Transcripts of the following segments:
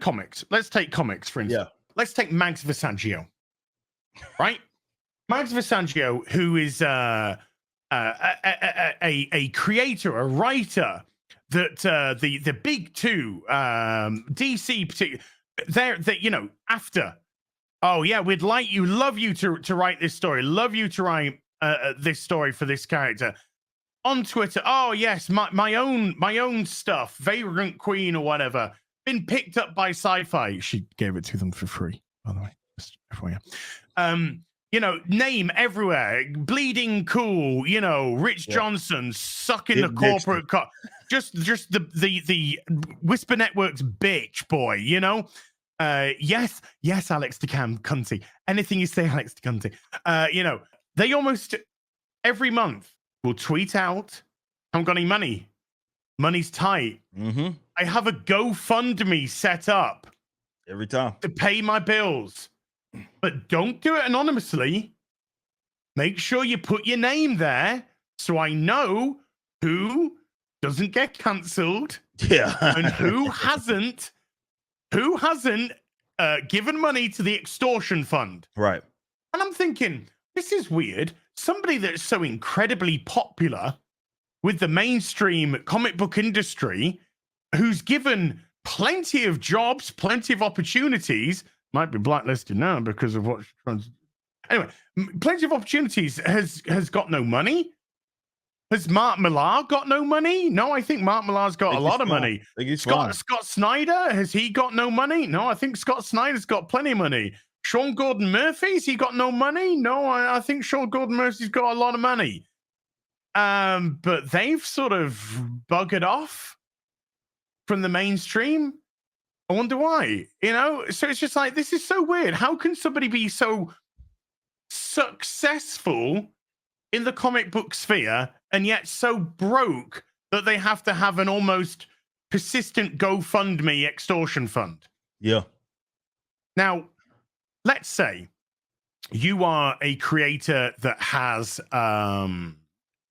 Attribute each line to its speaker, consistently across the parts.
Speaker 1: comics. Let's take comics, for instance.
Speaker 2: Yeah.
Speaker 1: Let's take Mags Versaggio, right? Mags Versaggio, who is a creator, a writer that the big two, DC, they're after. Oh yeah, we'd love you to write this story, love you to write this story for this character. On Twitter, oh yes, my own stuff, Vagrant Queen or whatever, been picked up by Sci-Fi. She gave it to them for free, by the way. Just FYI. Name everywhere, Bleeding Cool, Rich Johnson sucking the corporate just the Whisper Network's bitch boy, yes, Alex DeCam Cunty. Anything you say, Alex DeCunty. They almost every month will tweet out, haven't got any money. Money's tight.
Speaker 2: Mm-hmm.
Speaker 1: I have a GoFundMe set up
Speaker 2: every time
Speaker 1: to pay my bills. But don't do it anonymously. Make sure you put your name there so I know who doesn't get cancelled.
Speaker 2: Yeah.
Speaker 1: And who hasn't given money to the extortion fund.
Speaker 2: Right.
Speaker 1: And I'm thinking, this is weird. Somebody that's so incredibly popular with the mainstream comic book industry, who's given plenty of jobs, plenty of opportunities, might be blacklisted now because of what she's trying to do. Anyway, plenty of opportunities, has got no money. Has Mark Millar got no money? No, I think Mark Millar's got a lot of money. Scott Snyder, has he got no money? No, I think Scott Snyder's got plenty of money. Sean Gordon Murphy's he got no money? No, I think Sean Gordon Murphy's got a lot of money. But they've sort of buggered off from the mainstream. I wonder why, So it's just like, this is so weird. How can somebody be so successful in the comic book sphere and yet so broke that they have to have an almost persistent GoFundMe extortion fund?
Speaker 2: Yeah.
Speaker 1: Now, let's say you are a creator that has, some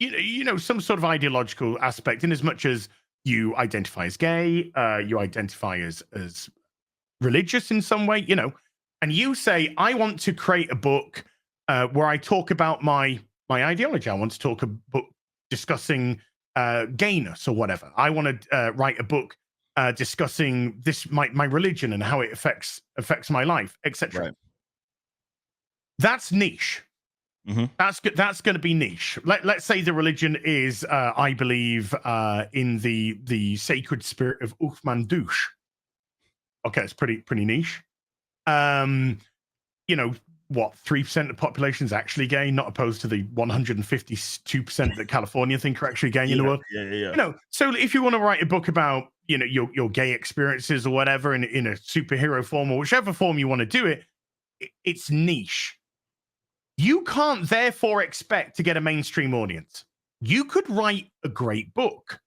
Speaker 1: sort of ideological aspect, in as much as you identify as gay, you identify as religious in some way, and you say, I want to create a book where I talk about my ideology. I want to talk a book discussing gayness or whatever. I want to write a book discussing this, my religion and how it affects my life, etc.
Speaker 2: Right.
Speaker 1: That's niche.
Speaker 2: Mm-hmm.
Speaker 1: That's going to be niche. Let's say the religion is, I believe, in the sacred spirit of Uthman-Douche. Okay, it's pretty niche. What, 3% of the population is actually gay, not opposed to the 152% that California think are actually gay in the world.
Speaker 2: Yeah.
Speaker 1: So if you want to write a book about, your gay experiences or whatever in a superhero form or whichever form you want to do it, it's niche. You can't therefore expect to get a mainstream audience. You could write a great book,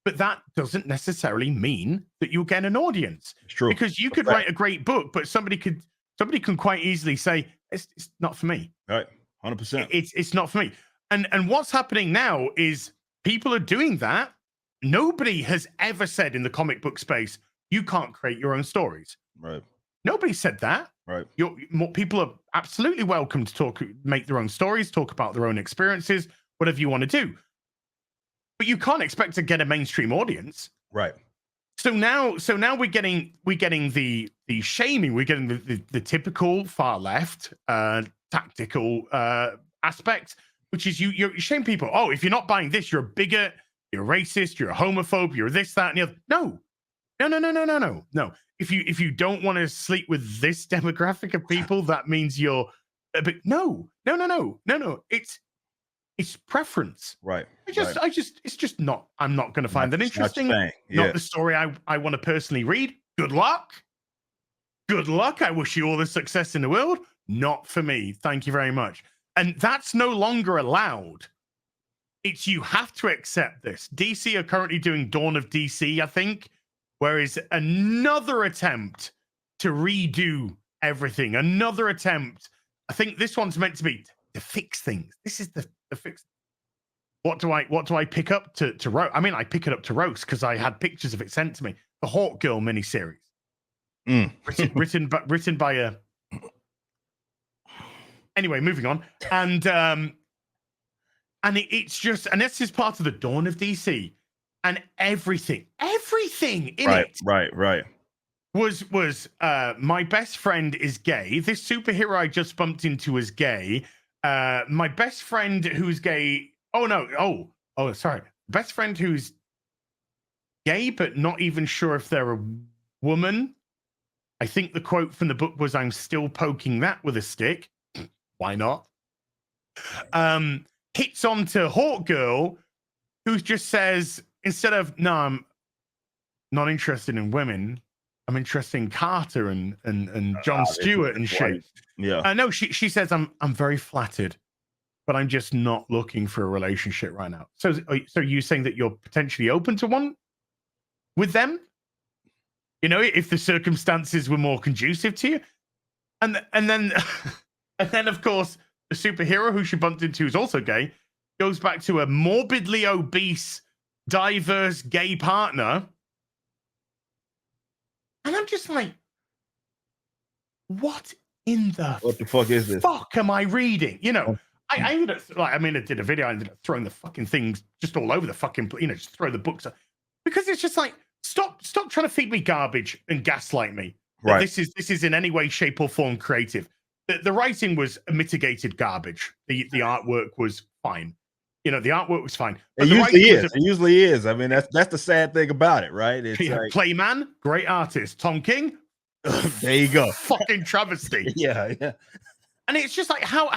Speaker 1: but that doesn't necessarily mean that you'll get an audience.
Speaker 2: It's true.
Speaker 1: Because you could write a great book, but somebody can quite easily say, it's not for me.
Speaker 2: Right. 100%.
Speaker 1: It's not for me. And what's happening now is people are doing that. Nobody has ever said in the comic book space, you can't create your own stories.
Speaker 2: Right.
Speaker 1: Nobody said that.
Speaker 2: Right.
Speaker 1: People are absolutely welcome to make their own stories, talk about their own experiences, whatever you want to do. But you can't expect to get a mainstream audience.
Speaker 2: Right.
Speaker 1: So now we're getting the shaming. We're getting the typical far left tactical aspect, which is you shame people. Oh, if you're not buying this, you're a bigot, you're a racist, you're a homophobe, you're this, that, and the other. No. If you don't want to sleep with this demographic of people, that means you're. But no. It's preference.
Speaker 2: Right.
Speaker 1: It's just not. I'm not going to find that interesting.
Speaker 2: Yeah.
Speaker 1: Not the story I want to personally read. Good luck. I wish you all the success in the world. Not for me. Thank you very much. And that's no longer allowed. It's you have to accept this. DC are currently doing Dawn of DC, I think, where is another attempt to redo everything. Another attempt. I think this one's meant to be to fix things. This is the fix. What do I pick up to roast? I mean, I pick it up to roast because I had pictures of it sent to me. The Hawk Girl miniseries. written by a. Anyway, moving on, and it's just, and this is part of the dawn of DC, and everything in it,
Speaker 2: right.
Speaker 1: Was my best friend is gay. This superhero I just bumped into is gay. My best friend who's gay. Sorry. Best friend who's gay, but not even sure if they're a woman. I think the quote from the book was, "I'm still poking that with a stick." Why not? Hits on to Hawk Girl, who just says, instead of, "No, I'm not interested in women. I'm interested in Carter and John Stewart and shit."
Speaker 2: Yeah.
Speaker 1: No, she says, I'm very flattered, but I'm just not looking for a relationship right now. So you saying that you're potentially open to one with them? You know, if the circumstances were more conducive to you, and then and then of course the superhero who she bumped into is also gay, goes back to a morbidly obese, diverse gay partner. And I'm just like, what
Speaker 2: the fuck is this?
Speaker 1: Fuck am I reading? You know, I ended up, I did a video, I ended up throwing the fucking things just all over the fucking, just throw the books up, because it's just like, stop trying to feed me garbage and gaslight me.
Speaker 2: Right.
Speaker 1: This is in any way, shape, or form creative. The writing was mitigated garbage. The artwork was fine. The artwork was fine.
Speaker 2: It usually is. I mean, that's the sad thing about it, right? It's like,
Speaker 1: Clayman, great artist. Tom King,
Speaker 2: there you go.
Speaker 1: Fucking travesty.
Speaker 2: Yeah.
Speaker 1: And it's just like, how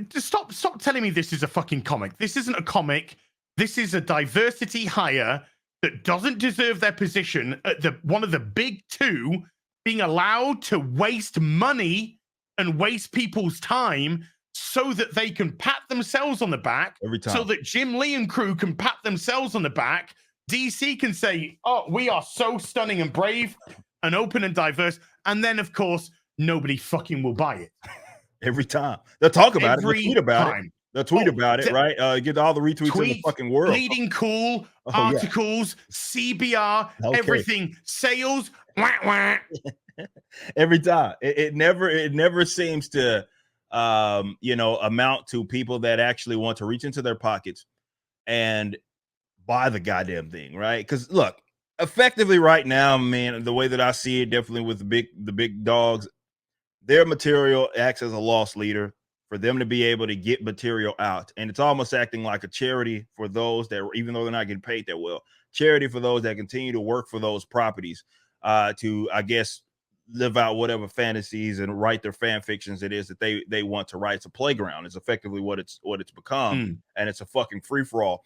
Speaker 1: just stop telling me this is a fucking comic. This isn't a comic. This is a diversity hire that doesn't deserve their position at one of the big two, being allowed to waste money and waste people's time so that they can pat themselves on the back
Speaker 2: every time.
Speaker 1: So that Jim Lee and crew can pat themselves on the back. DC can say, "Oh, we are so stunning and brave and open and diverse." And then, of course, nobody fucking will buy it.
Speaker 2: Every time. They'll talk about it. They'll tweet about it. They'll tweet about it, right? Get all the retweets in the fucking world.
Speaker 1: Leading cool, articles, CBR, everything, sales, wah, wah.
Speaker 2: Every time. It never seems to amount to people that actually want to reach into their pockets and buy the goddamn thing, right? Because look, effectively right now, man, the way that I see it, definitely with the big dogs, their material acts as a loss leader for them to be able to get material out. And it's almost acting like a charity for those that, even though they're not getting paid that well, charity for those that continue to work for those properties to, I guess, live out whatever fantasies and write their fan fictions it is that they want to write. It's a playground. It's effectively what it's become. And it's a fucking free-for-all.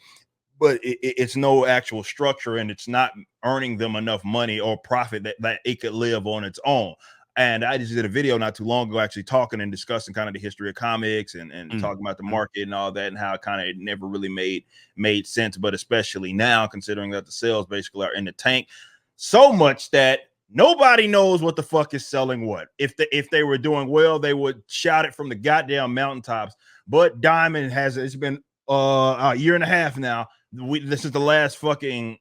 Speaker 2: But it's no actual structure, and it's not earning them enough money or profit that it could live on its own. And I just did a video not too long ago actually talking and discussing kind of the history of comics and talking about the market and all that, and how it never really made sense, but especially now, considering that the sales basically are in the tank so much that nobody knows what the fuck is selling what. If they were doing well, they would shout it from the goddamn mountaintops. But Diamond it's been a year and a half now. This is the last fucking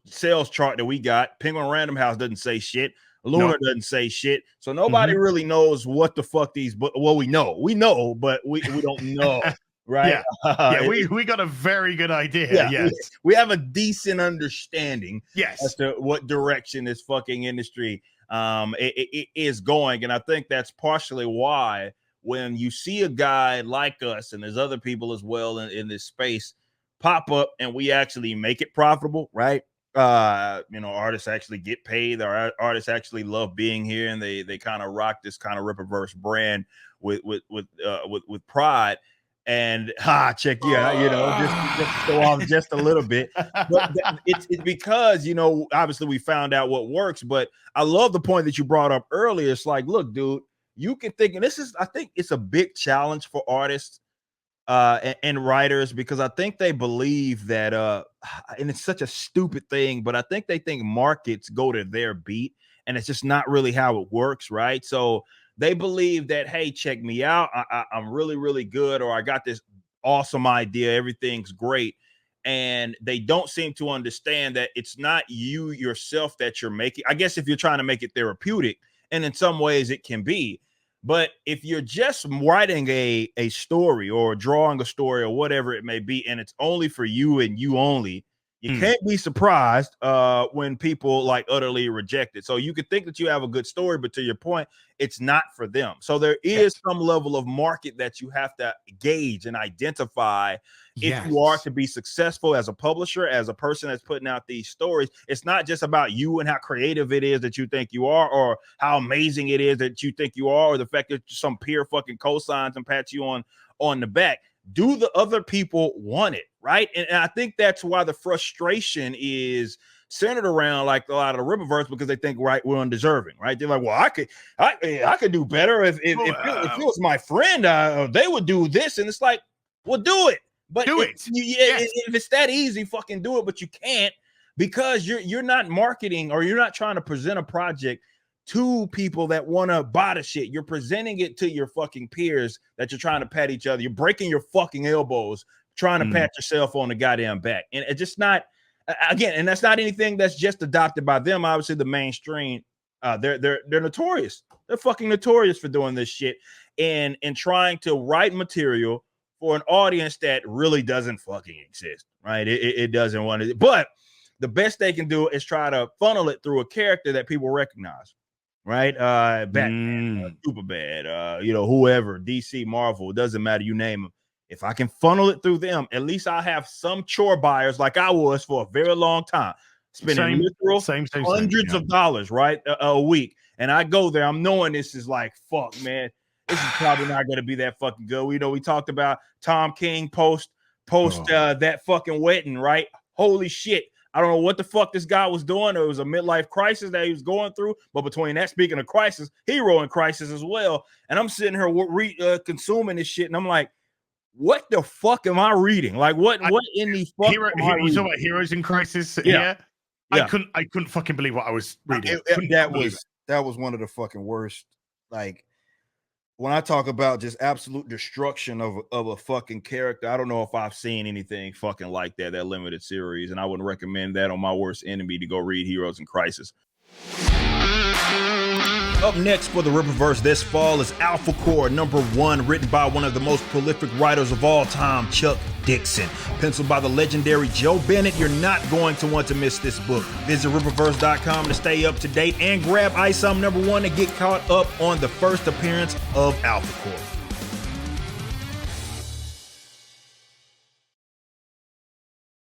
Speaker 2: sales chart that we got. Penguin Random House doesn't say shit. Luna doesn't say shit. So nobody really knows what the fuck these, well, we know, but we don't know. Right.
Speaker 1: We got a very good idea.
Speaker 2: Yeah,
Speaker 1: yes.
Speaker 2: We have a decent understanding
Speaker 1: as
Speaker 2: to what direction this fucking industry it is going. And I think that's partially why when you see a guy like us, and there's other people as well in this space, pop up and we actually make it profitable, right? Artists actually get paid. Our artists actually love being here, and they kind of rock this kind of Rippaverse brand with pride. And check just go off just a little bit. But it's because obviously we found out what works. But I love the point that you brought up earlier. It's like, look, dude, you can think, and I think it's a big challenge for artists and writers, because I think they believe that and it's such a stupid thing, but I think they think markets go to their beat, and it's just not really how it works, right? So they believe that, hey, check me out, I'm really, really good, or I got this awesome idea, everything's great, And they don't seem to understand that it's not you yourself that you're making. I guess if you're trying to make it therapeutic, and in some ways it can be, but if you're just writing a story or drawing a story or whatever it may be, and it's only for you and you only, you can't be surprised when people like utterly reject it. So you could think that you have a good story, but to your point, it's not for them. So there is some level of market that you have to gauge and identify if you are to be successful as a publisher, as a person that's putting out these stories. It's not just about you and how creative it is that you think you are, or how amazing it is that you think you are, or the fact that some peer fucking cosigns and pats you on the back. Do the other people want it, right? And I think that's why the frustration is centered around like a lot of the Rippaverse, because they think, right, we're undeserving, right? They're like, well, I could do better if it was my friend, they would do this, and it's like, well, do it, but if it's that easy, fucking do it, but you can't, because you're not marketing, or you're not trying to present a project to people that want to buy the shit. You're presenting it to your fucking peers that you're trying to pat each other. You're breaking your fucking elbows trying to pat yourself on the goddamn back. And it's just not, again, and that's not anything that's just adopted by them. Obviously, the mainstream, they're notorious. They're fucking notorious for doing this shit and trying to write material for an audience that really doesn't fucking exist, right? It doesn't want it. But the best they can do is try to funnel it through a character that people recognize. Right, Batman, Superbad, whoever, DC, Marvel, it doesn't matter, you name them. If I can funnel it through them, at least I have some chore buyers like I was for a very long time, spending literal hundreds of dollars, right, a week. And I go there, I'm knowing this is like, fuck, man, this is probably not going to be that fucking good. We talked about Tom King post that fucking wedding, right? Holy shit. I don't know what the fuck this guy was doing. It was a midlife crisis that he was going through. But between that, speaking of crisis, hero in crisis as well. And I'm sitting here consuming this shit, and I'm like, what the fuck am I reading? Like, what in the fuck?
Speaker 1: You talking about heroes in crisis? Yeah. I couldn't fucking believe what I was reading.
Speaker 3: That was one of the fucking worst. Like, when I talk about just absolute destruction of a fucking character, I don't know if I've seen anything fucking like that limited series, and I wouldn't recommend that on my worst enemy to go read Heroes in Crisis. Up next for the Rippaverse this fall is Alpha Core #1, written by one of the most prolific writers of all time, Chuck Dixon. Penciled by the legendary Joe Bennett. You're not going to want to miss this book. Visit Rippaverse.com to stay up to date and grab ISOM #1 to get caught up on the first appearance of Alpha Core.